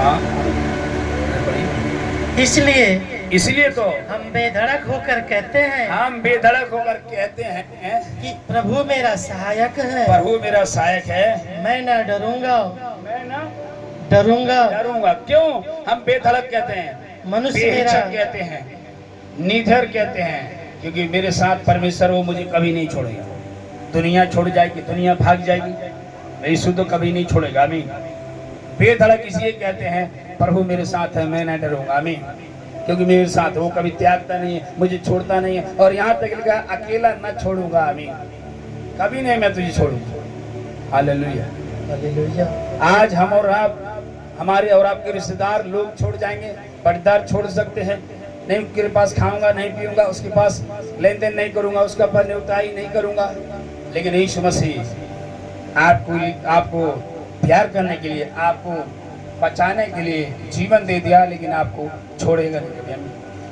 हाँ, इसलिए तो हम बेधड़क होकर कहते हैं हम बेधड़क होकर कहते हैं कि प्रभु मेरा सहायक है, प्रभु मेरा सहायक है, मैं न डरूंगा, मैं ना डरूंगा। डरूंगा। क्यों हम बेधड़क कहते हैं, मनुष्य मेरा बेहिचक कहते हैं, निडर कहते हैं? क्योंकि मेरे साथ परमेश्वर वो मुझे कभी नहीं छोड़ेगा। दुनिया छोड़ जाएगी, दुनिया भाग जाएगी, यीशु तो कभी नहीं छोड़ेगा। आमीन। बेधड़क इसलिए कहते हैं प्रभु मेरे साथ है, मैं न डरूंगा। आमीन। क्योंकि मेरे साथ वो कभी त्यागता नहीं है, मुझे छोड़ता नहीं है, और यहाँ तक लिखा अकेला न छोड़ूंगा। आमीन। कभी नहीं मैं तुझे छोड़ूंगा। हालेलुया। हालेलुया। आज हम और आप, हमारे और आपके रिश्तेदार लोग छोड़ जाएंगे, पटदार छोड़ सकते हैं, नहीं उसके पास खाऊंगा, नहीं पीऊंगा, उसके पास लेन देन नहीं करूंगा, उसका पर न्योताई नहीं करूंगा। लेकिन यीशु मसीह आपको प्यार करने के लिए, आपको बचाने के लिए जीवन दे दिया, लेकिन आपको छोड़ेगा नहीं।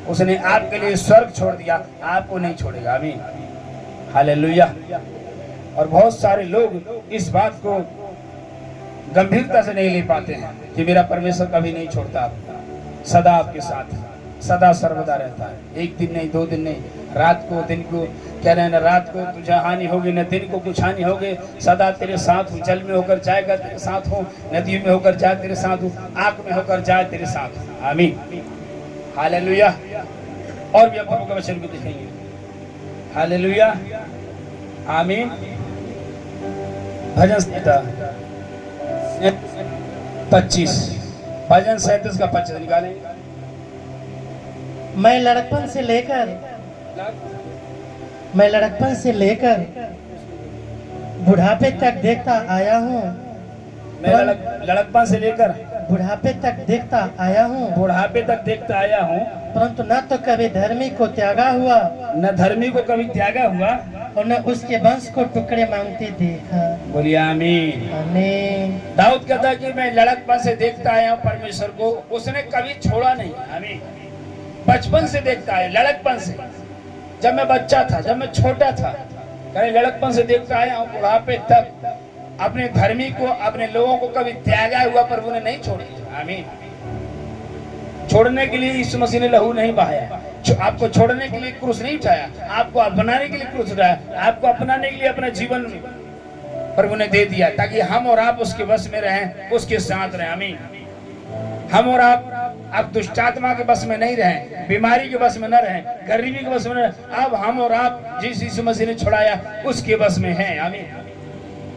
उसने आपके लिए स्वर्ग छोड़ दिया, आपको नहीं छोड़ेगा। आमीन। हालेलुया। और बहुत सारे लोग इस बात को गंभीरता से नहीं ले पाते हैं कि मेरा परमेश्वर कभी नहीं छोड़ता आपको, सदा आपके साथ, सदा सर्वदा रहता है। एक दिन नहीं, 2 दिन नहीं, रात को दिन को कह रहे हैं ना, रात को तुझे हानि होगी न दिन को कुछ हानि होगी, सदा तेरे साथ हूँ। जल में होकर जाएगा तेरे साथ हूँ, नदियों में होकर जाए तेरे साथ हूँ, आग में होकर जाए तेरे साथ हूँ। आमीन। हालेलुया। और भी आप प्रभु का वचन को देखेंगे। हालेलुया। आमीन। भजन संहिता 25, भजन 37 का 25 निकालें। मैं लड़कपन से लेकर बुढ़ापे तक देखता आया हूँ। मैं लड़कपन से लेकर बुढ़ापे तक देखता आया हूँ, बुढ़ापे तक देखता आया हूँ, परंतु न तो कभी धर्मी को त्यागा हुआ, न धर्मी को कभी त्यागा हुआ, और न उसके वंश को टुकड़े मांगते देखा। बोलिए आमीन। आमीन। दाऊद कहता है कि मैं लड़कपन से देखता आया हूँ परमेश्वर को, उसने कभी छोड़ा नहीं। आमीन। बचपन से देखता है, लड़कपन से, जब मैं बच्चा था, जब मैं छोटा था, कहीं लड़कपन से देखता आया हूँ, बुढ़ापे तक अपने धर्मी को, अपने लोगों को कभी त्यागा हुआ प्रभु ने नहीं छोड़ा। आमीन। छोड़ने के लिए यीशु मसीह ने लहू नहीं बहाया, आपको छोड़ने के लिए क्रूस नहीं उठाया, आपको अपनाने के लिए क्रूस उठाया, आपको अपनाने के लिए अपना जीवन प्रभु ने दे दिया, ताकि हम और आप उसके वश में रहें, उसके साथ रहें। आमीन। हम और आप अब दुष्टात्मा के बस में नहीं रहें, बीमारी के बस में न रहें, गरीबी के बस में न रहें। अब हम और आप जिस यीशु मसीह ने छुड़ाया उसके बस में हैं। आमीन।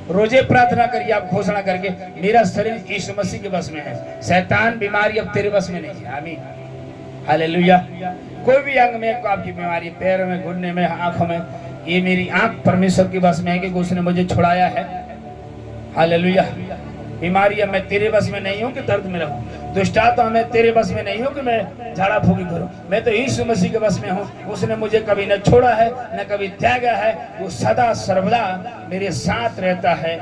रोजे प्रार्थना करिए आप, घोषणा करके, मेरा शरीर यीशु मसीह के बस में है, शैतान बीमारी अब तेरे बस में नहीं है। आमीन। हालेलुया। कोई भी अंग में आपकी बीमारी, पैर में, घुटने में, आंखों में, ये मेरी आंख परमेश्वर के बस में है कि उसने मुझे छुड़ाया है। हालेलुया। बीमारी अब मैं तेरे बस में नहीं हूँ कि दर्द में रहूं, दुष्टात्मा मैं तेरे बस में नहीं हूँ कि मैं झाड़ा फूकी करूं, मैं तो यीशु मसीह के बस में हूँ। उसने मुझे कभी न छोड़ा है, न कभी त्यागा है, वो सदा सर्वदा मेरे साथ रहता है।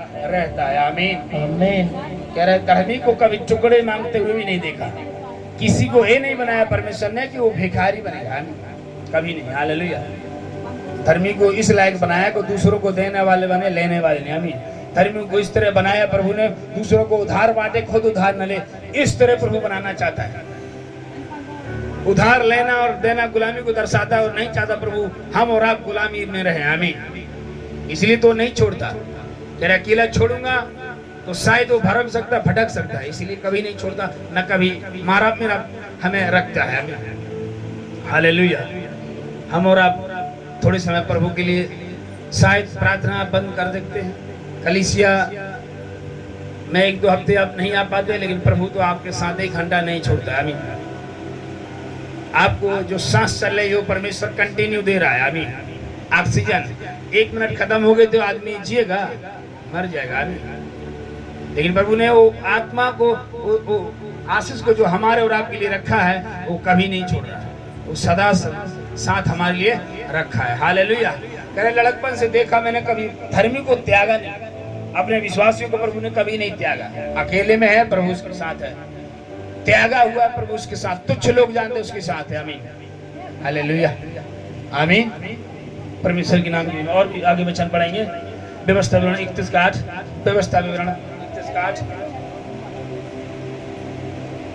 आमीन। आमीन। कह रहे धर्मी को कभी टुकड़े मांगते हुए भी नहीं देखा, किसी को ये नहीं बनाया परमेश्वर ने कि वो भिखारी बनेगा, कभी नहीं। हालेलुया। धर्मी को इस लायक बनाया को दूसरों को देने वाले बने, लेने वाले नहीं। आमीन। धर्मी को इस तरह बनाया प्रभु ने, दूसरों को उधार बांटे, खुद उधार न ले, इस तरह प्रभु बनाना चाहता है। उधार लेना और देना गुलामी को दर्शाता है, और नहीं चाहता प्रभु हम और आप गुलामी में रहे। आमीन। इसलिए तो नहीं छोड़ता। तेरा अकेला छोड़ूंगा तो शायद वो भटक सकता है, इसलिए कभी नहीं छोड़ता, न कभी मारा मेरा हमें रखता है। हालेलुया। हम और आप थोड़े समय प्रभु के लिए शायद प्रार्थना बंद कर देते हैं, कलीसिया में 1-2 हफ्ते आप नहीं आ पाते, लेकिन प्रभु तो आपके साथ 1 घंटा नहीं छोड़ता। आमीन। आपको जो सांस चल रही है वो परमेश्वर कंटिन्यू दे रहा है। आमीन। ऑक्सीजन 1 मिनट खत्म हो गए तो आदमी जिएगा, मर जाएगा। आमीन। लेकिन प्रभु ने वो आत्मा को, वो आशीष को जो हमारे और आपके लिए रखा है, वो कभी नहीं छोड़ रहा है, वो सदा साथ हमारे लिए रखा है। हालेलुया। कह रहे लड़कपन से देखा मैंने, कभी धर्मी को त्यागा नहीं, अपने विश्वासियों को प्रभु ने कभी नहीं त्यागा। अकेले में है, प्रभु उसके साथ है, त्यागा हुआ प्रभु उसके साथ, तुच्छ लोग जानते उसके साथ है। आमीन। हालेलुया। आमीन। परमेश्वर के नाम में और भी आगे वचन पढ़ेंगे। व्यवस्था विवरण 31 का 8, व्यवस्था विवरण 31 का 8।